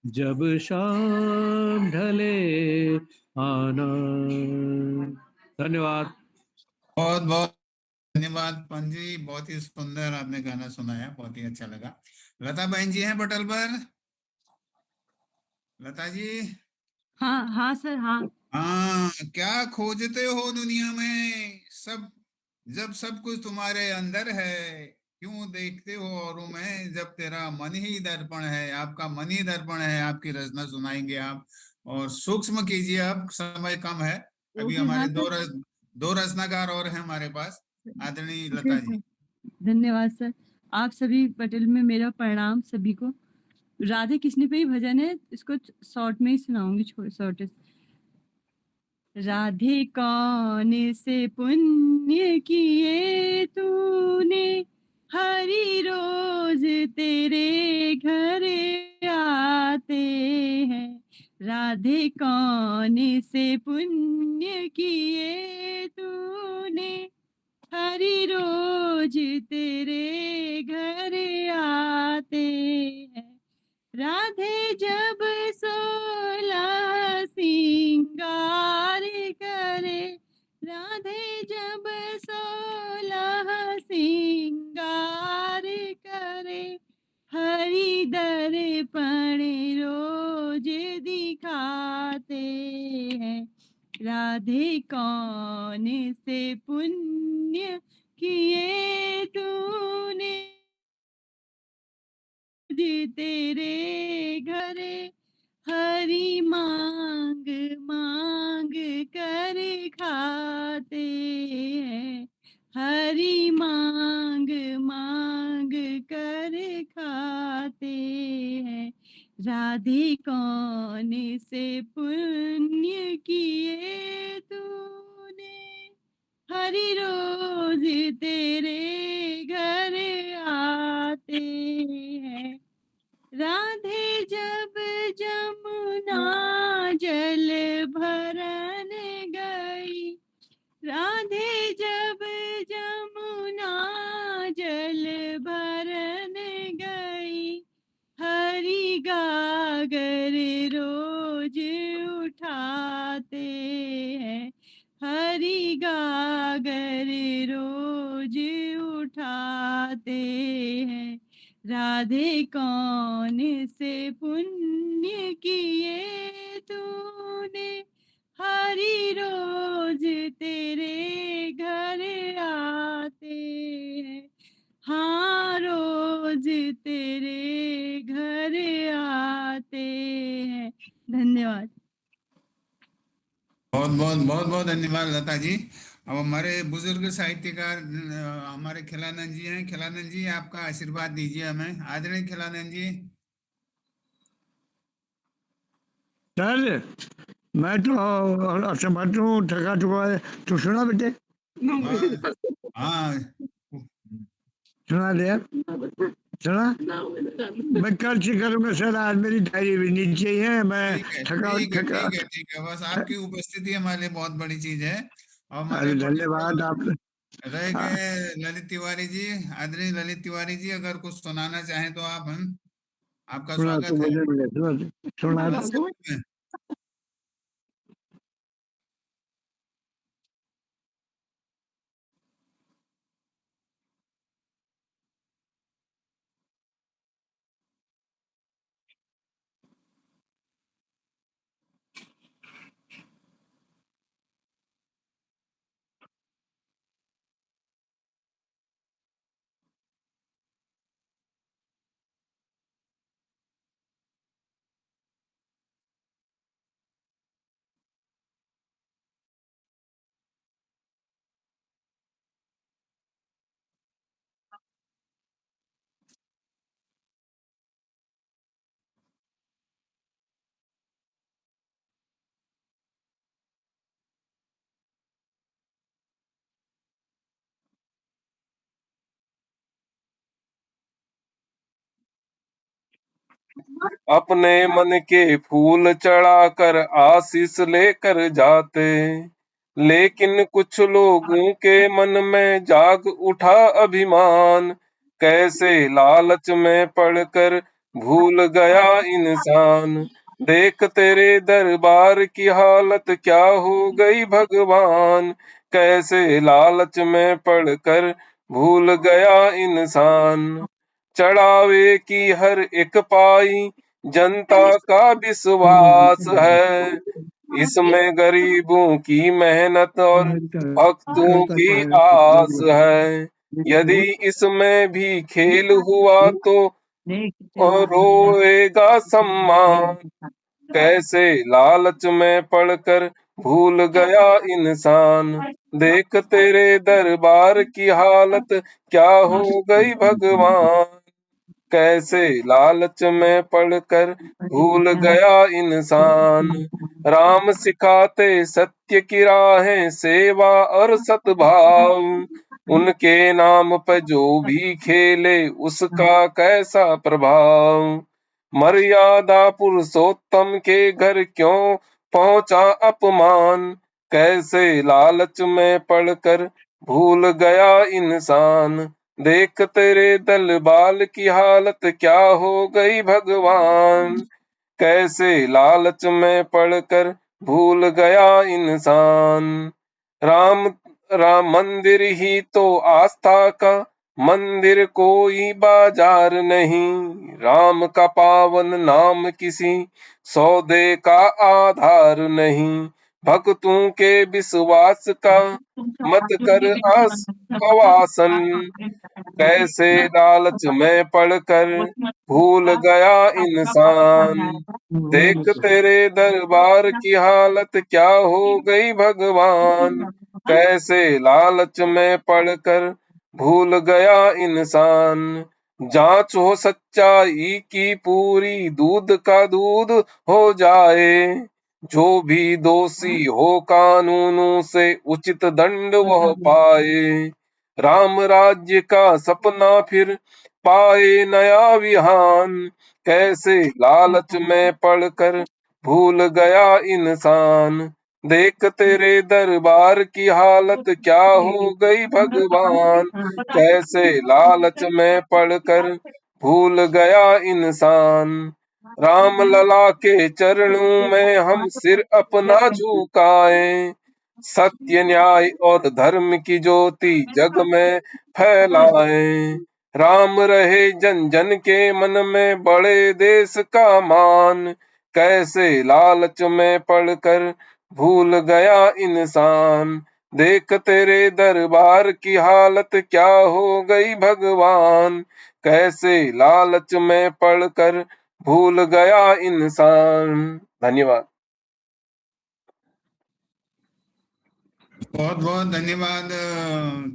जब शाम ढले आना। धन्यवाद। बहुत बहुत धन्यवाद पंजी, बहुत ही सुंदर आपने गाना सुनाया, बहुत ही अच्छा लगा। लता बहन जी हैं पटल पर? लता जी, हाँ हाँ सर, हाँ। हाँ, क्या खोजते हो दुनिया में? सब जब सब कुछ तुम्हारे अंदर है, क्यों देखते हो औरों में? जब तेरा मन ही दर्पण है, आपका मन ही दर्पण है। आपकी रचना सुनाएंगे आप, और सूक्ष्म कीजिए, अब समय कम है। अभी ओके, हमारे हाँ सर। दो रचनाकार और हैं हमारे पास, आदरणीय ओके लता जी। सर, धन्यवाद सर। आप सभी पटेल में मेरा प्रणाम सभी को। राधे कृष्ण पे ही भजन है, इसको शॉर्ट में ही सुनाऊंगी, शॉर्ट। राधे कौन से पुण्य किए तूने, हरि रोज तेरे घर आते हैं। राधे कौन से पुण्य किए तूने, हरि रोज तेरे घर आते हैं। राधे जब सोलह सिंगार करे, राधे जब सोलह सिंगार करे, हरि दर्पण रोज दिखाते हैं। राधे कौन से पुण्य किए तूने, जी तेरे घरे हरि मांग मांग कर खाते हैं। हरि मांग मांग कर खाते हैं। राधे कौन से पुण्य किए तूने, हरि रोज तेरे घर आते हैं। राधे जब जमुना जल भरन गई, राधे जब जमुना जल भरन गई, हरि गागर रोज उठाते हैं। हरि गागर रोज उठाते हैं। राधे कौन से पुण्य किए तूने, हरि रोज तेरे घर आते हैं। हाँ, रोज तेरे घर आते हैं। धन्यवाद। बहुत बहुत बहुत बहुत धन्यवाद लता जी। अब हमारे बुजुर्ग साहित्यकार हमारे खिलानंद जी हैं। खिलानंद जी, आपका आशीर्वाद दीजिए हमें, आदरणीय खिलानंद जी। सर मैं तो असमर्थ हूँ, थका चुका है, तो सुना बेटे, हाँ हाँ, सुना दे यार, सुना। मैं कल से करूंगा सर, आज मेरी डायरी भी नीचे ही है, मैं ठीक है थका ठीक है थका। ठीक है ठीक है, बस आपकी उपस्थिति हमारे लिए बहुत बड़ी चीज है। और हमारे अरे पटल धन्यवाद आप। पर रह हाँ, गए ललित तिवारी जी। आदरणीय ललित तिवारी जी, अगर कुछ सुनाना चाहें तो आप, हम आपका सुना तो स्वागत है। मुझे मिले, सुना बस तो। अपने मन के फूल चढ़ाकर आशीष लेकर जाते। लेकिन कुछ लोगों के मन में जाग उठा अभिमान, कैसे लालच में पड़कर भूल गया इंसान। देख तेरे दरबार की हालत क्या हो गई भगवान, कैसे लालच में पड़कर भूल गया इंसान। चढ़ावे की हर एक पाई जनता का विश्वास है, इसमें गरीबों की मेहनत और भक्तों की आस है। यदि इसमें भी खेल हुआ तो रोएगा सम्मान, कैसे लालच में पड़कर भूल गया इंसान। देख तेरे दरबार की हालत क्या हो गई भगवान, कैसे लालच में पड़कर भूल गया इंसान। राम सिखाते सत्य की राहें, सेवा और सद्भाव, उनके नाम पे जो भी खेले उसका कैसा प्रभाव। मर्यादा पुरुषोत्तम के घर क्यों पहुंचा अपमान, कैसे लालच में पड़कर भूल गया इंसान। देख तेरे दलबाल की हालत क्या हो गई भगवान, कैसे लालच में पड़कर भूल गया इंसान। राम राम मंदिर ही तो आस्था का मंदिर, कोई बाजार नहीं। राम का पावन नाम किसी सौदे का आधार नहीं। भक्तों के विश्वास का मत कर आवासन, कैसे लालच में पड़कर भूल गया इंसान। देख तेरे दरबार की हालत क्या हो गई भगवान, कैसे लालच में पड़कर भूल गया इंसान। जांच हो सच्चाई की पूरी, दूध का दूध हो जाए। जो भी दोषी हो कानूनों से उचित दंड वह पाए। राम राज्य का सपना फिर पाए नया विहान, कैसे लालच में पड़कर भूल गया इंसान। देख तेरे दरबार की हालत क्या हो गई भगवान, कैसे लालच में पड़कर भूल गया इंसान। राम लला के चरणों में हम सिर अपना झुकाएं, सत्य न्याय और धर्म की ज्योति जग में फैलाएं। राम रहे जन जन के मन में, बड़े देश का मान, कैसे लालच में पड़कर भूल गया इंसान। देख तेरे दरबार की हालत क्या हो गई भगवान, कैसे लालच में पड़कर भूल गया इंसान। धन्यवाद। बहुत बहुत धन्यवाद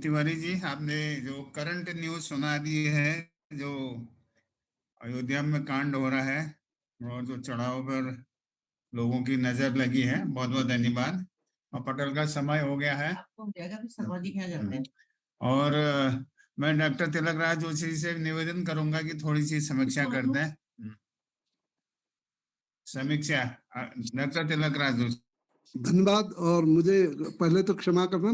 तिवारी जी, आपने जो करंट न्यूज सुना दी है, जो अयोध्या में कांड हो रहा है और जो चढ़ाव पर लोगों की नजर लगी है। बहुत बहुत धन्यवाद। और पटल का समय हो गया है और मैं डॉक्टर तिलक राज जोशी से निवेदन करूंगा कि थोड़ी सी समीक्षा कर दें। समीक्षा डॉक्टर तिलक राज जोशी। धन्यवाद। और मुझे पहले तो क्षमा करना,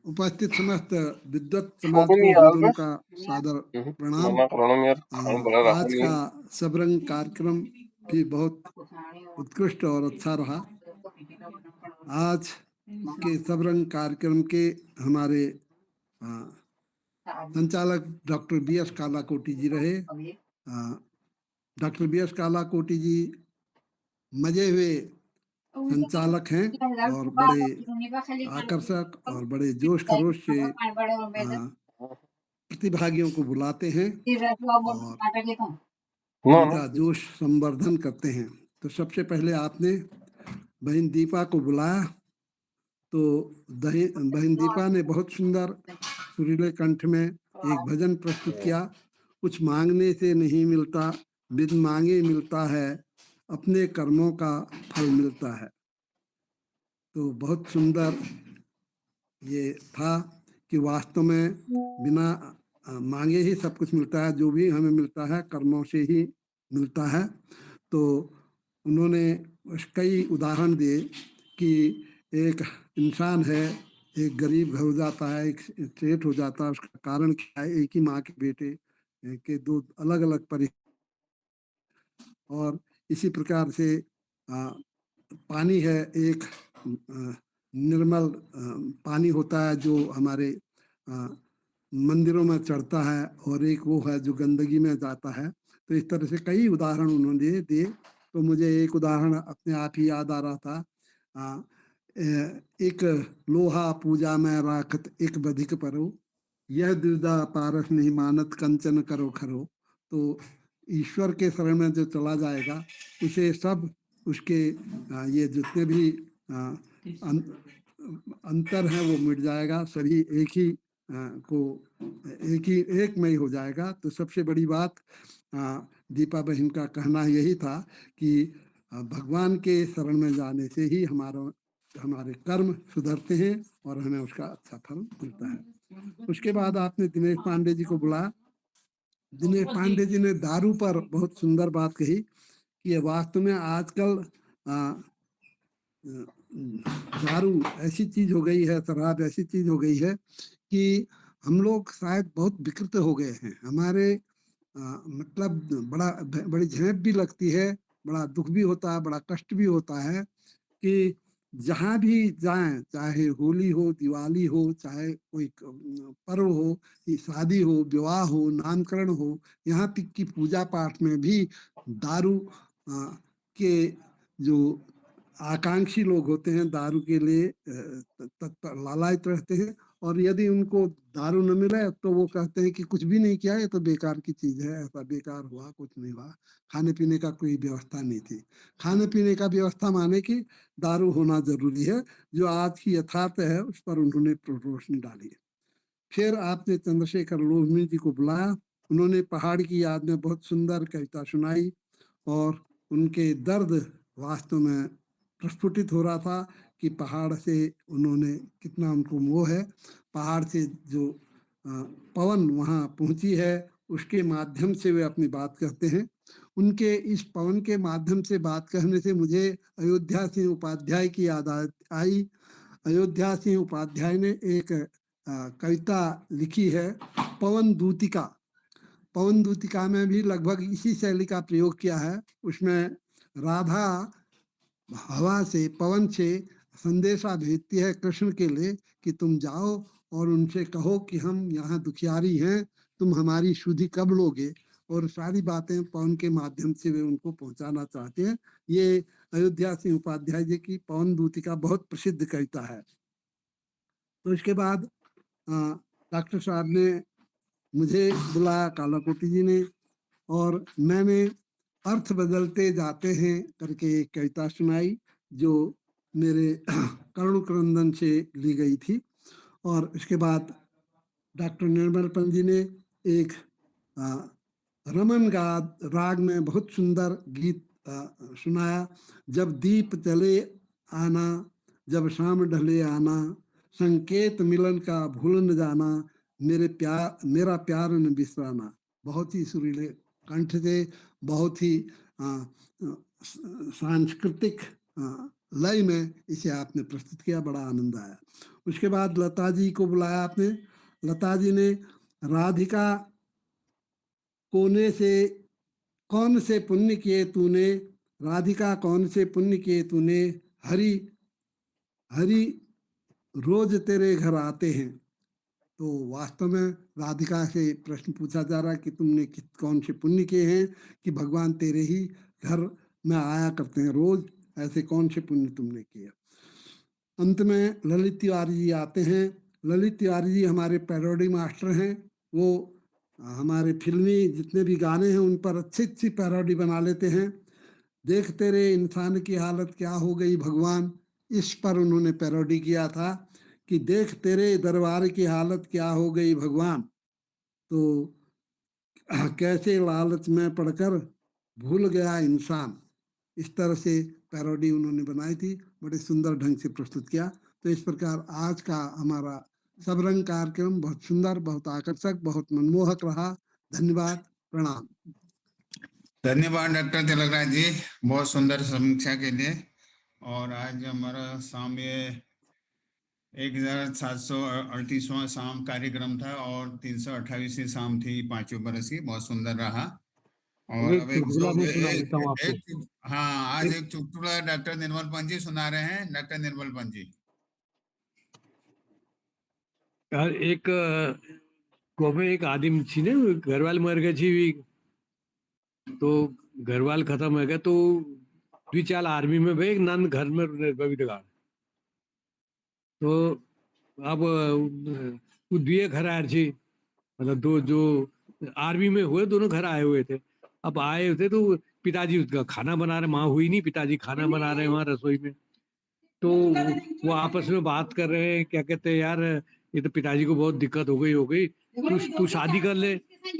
उपस्थित समस्त विद्वत समाज को हम का सादर प्रणाम। आज का सबरंग कार्यक्रम भी बहुत उत्कृष्ट और अच्छा रहा। आज के सबरंग कार्यक्रम के हमारे संचालक डॉक्टर बी.एस. कालाकोटी जी रहे। Doctor BS. कालाकोटी जी मजे हुए संचालक हैं और बड़े आकर्षक और बड़े जोश खरोश से प्रतिभागियों को बुलाते हैं और उनका जोश संवर्धन करते हैं। तो सबसे पहले आपने बहन दीपा को बुलाया, तो बहन दीपा ने बहुत सुंदर सुरीले कंठ में एक भजन प्रस्तुत किया। कुछ मांगने से नहीं मिलता, बिन मांगे मिलता है, अपने कर्मों का फल मिलता है। तो बहुत सुंदर ये था कि वास्तव में बिना मांगे ही सब कुछ मिलता है। जो भी हमें मिलता है कर्मों से ही मिलता है। तो उन्होंने कई उदाहरण दिए कि एक इंसान है, एक गरीब घर हो जाता है, एक सेठ हो जाता है, उसका कारण क्या है? एक ही माँ के बेटे के दो अलग अलग और इसी प्रकार से पानी है, एक निर्मल पानी होता है जो हमारे मंदिरों में चढ़ता है, और एक वो है जो गंदगी में जाता है। तो इस तरह से कई उदाहरण उन्होंने दिए। तो मुझे एक उदाहरण अपने आप ही याद आ रहा था। एक लोहा पूजा में राखत एक बधिक परो, यह दुविधा पारस नहीं मानत कंचन करो खरो। तो ईश्वर के शरण में जो चला जाएगा उसे सब उसके ये जितने भी अंतर है वो मिट जाएगा, सभी एक ही एक में ही हो जाएगा। तो सबसे बड़ी बात दीपा बहन का कहना यही था कि भगवान के शरण में जाने से ही हमारे कर्म सुधरते हैं और हमें उसका अच्छा फल मिलता है। उसके बाद आपने दिनेश पांडे जी को बुलाया। दिनेश पांडे जी ने दारू पर बहुत सुंदर बात कही कि वास्तव में आजकल दारू ऐसी चीज हो गई है, शराब ऐसी चीज हो गई है कि हम लोग शायद बहुत विकृत हो गए हैं। हमारे मतलब बड़ी झेप भी लगती है, बड़ा दुख भी होता है, बड़ा कष्ट भी होता है कि जहाँ भी जाएं, चाहे होली हो, दिवाली हो, चाहे कोई पर्व हो, शादी हो, विवाह हो, नामकरण हो, यहाँ तक की पूजा पाठ में भी दारू के जो आकांक्षी लोग होते हैं दारू के लिए लालायित रहते हैं। और यदि उनको दारू न मिले तो वो कहते हैं कि कुछ भी नहीं किया, ये तो बेकार की चीज है, ऐसा बेकार हुआ, कुछ नहीं हुआ। खाने पीने का कोई व्यवस्था नहीं थी। खाने पीने का व्यवस्था माने कि दारू होना जरूरी है, जो आज की यथार्थ है उस पर उन्होंने रोशनी डाली। फिर आपने चंद्रशेखर लोहिमी जी को बुलाया। उन्होंने पहाड़ की याद में बहुत सुंदर कविता सुनाई और उनके दर्द वास्तव में प्रस्फुटित हो रहा था कि पहाड़ से उन्होंने कितना उनको मोह है। पहाड़ से जो पवन वहाँ पहुँची है उसके माध्यम से वे अपनी बात कहते हैं। उनके इस पवन के माध्यम से बात कहने से मुझे अयोध्या सिंह उपाध्याय की याद आई। अयोध्या सिंह उपाध्याय ने एक कविता लिखी है पवन दूतिका। पवन दूतिका में भी लगभग इसी शैली का प्रयोग किया है। उसमें राधा हवा से, पवन से संदेशा भेजती है कृष्ण के लिए कि तुम जाओ और उनसे कहो कि हम यहाँ दुखियारी हैं, तुम हमारी सुधि कब लोगे। और सारी बातें पवन के माध्यम से वे उनको पहुंचाना चाहते हैं। ये अयोध्या सिंह उपाध्याय जी की पवन दूतिका बहुत प्रसिद्ध कविता है। तो इसके बाद डॉक्टर साहब ने मुझे बुलाया, कालाकोटी जी ने, और मैंने अर्थ बदलते जाते हैं करके एक कविता सुनाई जो मेरे करुण क्रंदन से ली गई थी। और इसके बाद डॉक्टर निर्मलपन जी ने एक रमन राग में बहुत सुंदर गीत सुनाया। जब दीप जले आना, जब शाम ढले आना, संकेत मिलन का भूल न जाना, मेरा प्यार न बिसराना। बहुत ही सुरीले कंठ से, बहुत ही सांस्कृतिक लय में इसे आपने प्रस्तुत किया, बड़ा आनंद आया। उसके बाद लता जी को बुलाया आपने। लता जी ने राधिका कोने से कौन से पुण्य किए तूने, राधिका कौन से पुण्य किए तूने, हरि हरि रोज तेरे घर आते हैं। तो वास्तव में राधिका से प्रश्न पूछा जा रहा है कि तुमने कौन से पुण्य किए हैं कि भगवान तेरे ही घर में आया करते हैं रोज, ऐसे कौन से पुण्य तुमने किए। अंत में ललित तिवारी जी आते हैं। ललित तिवारी जी हमारे पैरोडी मास्टर हैं। वो हमारे फिल्मी जितने भी गाने हैं उन पर अच्छी अच्छी पैरोडी बना लेते हैं। देख तेरे इंसान की हालत क्या हो गई भगवान, इस पर उन्होंने पैरोडी किया था कि देख तेरे दरबार की हालत क्या हो गई भगवान। तो कैसे लालच में पड़कर भूल गया इंसान, इस तरह से पैरोडी उन्होंने बनाई थी, बड़े सुंदर ढंग से प्रस्तुत किया। तो इस प्रकार आज का हमारा सब रंग कार्यक्रम बहुत सुंदर, बहुत आकर्षक, बहुत मनमोहक रहा। धन्यवाद, प्रणाम। धन्यवाद डॉक्टर तिलकराज जी, बहुत सुंदर समीक्षा के लिए। और आज हमारा शाम ये 1738वां शाम कार्यक्रम था और 328वीं शाम थी 5वें बरस की। बहुत सुंदर रहा। और अब एक चुटकुला मैं सुना देता हूँ आपको। हाँ, आज एक चुटकुला डॉक्टर निर्मल पंत जी सुना रहे हैं। डॉक्टर निर्मल पंत जी। यार एक कोमे एक आदमी थी ने घरवाल मर गए थी, तो घरवाल खत्म हो गया, तो 2-4 आर्मी में भाई एक नंद घर में रवि दगाड़। तो अब वो दिए घर आए थी, मतलब दो जो आर्मी में हुए दोनों घर आए हुए थे। अब आए हुए थे तो पिताजी उसका खाना बना रहे, माँ हुई नहीं, पिताजी खाना बना रहे वहां रसोई में। तो वो आपस में बात कर रहे हैं, क्या कहते हैं यार ये तो पिताजी को बहुत दिक्कत हो गई, तू शादी कर ले।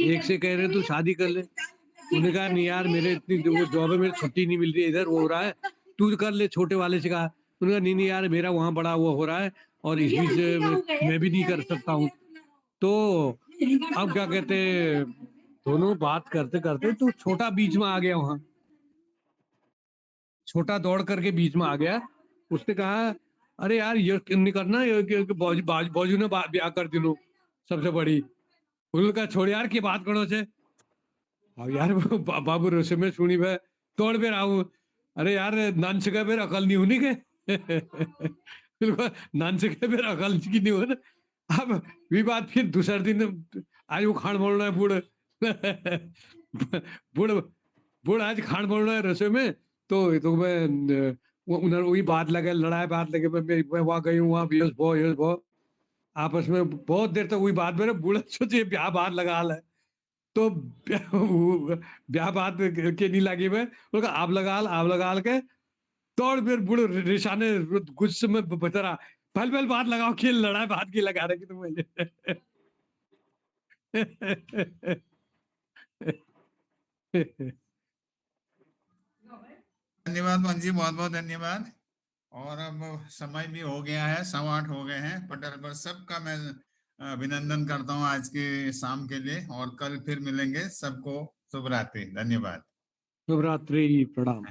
एक से कह रहे तू शादी कर ले। उन्होंने कहा नहीं यार मेरे इतनी वो जॉब है, मेरी छुट्टी नहीं मिल रही है, इधर वो हो रहा है, तू कर ले। छोटे वाले से कहा, उन्होंने कहा नहीं यार मेरा वहां बड़ा वो हो रहा है और इस बीच मैं भी नहीं कर सकता हूँ। तो अब क्या कहते दोनों बात करते करते तो छोटा बीच में आ गया, वहां छोटा दौड़ करके बीच में आ गया। उसने कहा अरे यार ये नहीं करना, बाजू ने ब्याह कर दिलो सबसे बड़ी। उन्होंने कहा छोड़ यार की बात करो से। अब यार बाबू रसोई में सुनी भाई तोड़ पे आऊ, अरे यार नान से फिर अकल नहीं होनी के नान से फिर अकल की नहीं हो। अब भी बात फिर दूसरे दिन आज वो खान बोल रहा है बूढ़ बूढ़ बूढ़ आज खान बोल रहा है रसोई में। तो मैं उन्होंने वही बात लगे, लड़ाई बात लगे, मैं वहां गई हूँ, वहां यस भो आपस में बहुत देर तक वही बात में बूढ़ा सोचे ब्याह बात लगा है। तो ब्याह बात के नहीं लगी मैं बोला आप लगा के तोड़ फिर बूढ़ रिशाने गुस्से में बतरा पहल बात लगाओ कि लड़ाई बात की लगा रहे कि तुम मुझे धन्यवाद पंत जी, बहुत बहुत धन्यवाद। और अब समय भी हो गया है, 8:15 हो गए हैं। पटल पर सबका मैं अभिनंदन करता हूँ आज के शाम के लिए। और कल फिर मिलेंगे। सबको शुभ रात्रि। धन्यवाद। शुभ रात्रि, प्रणाम।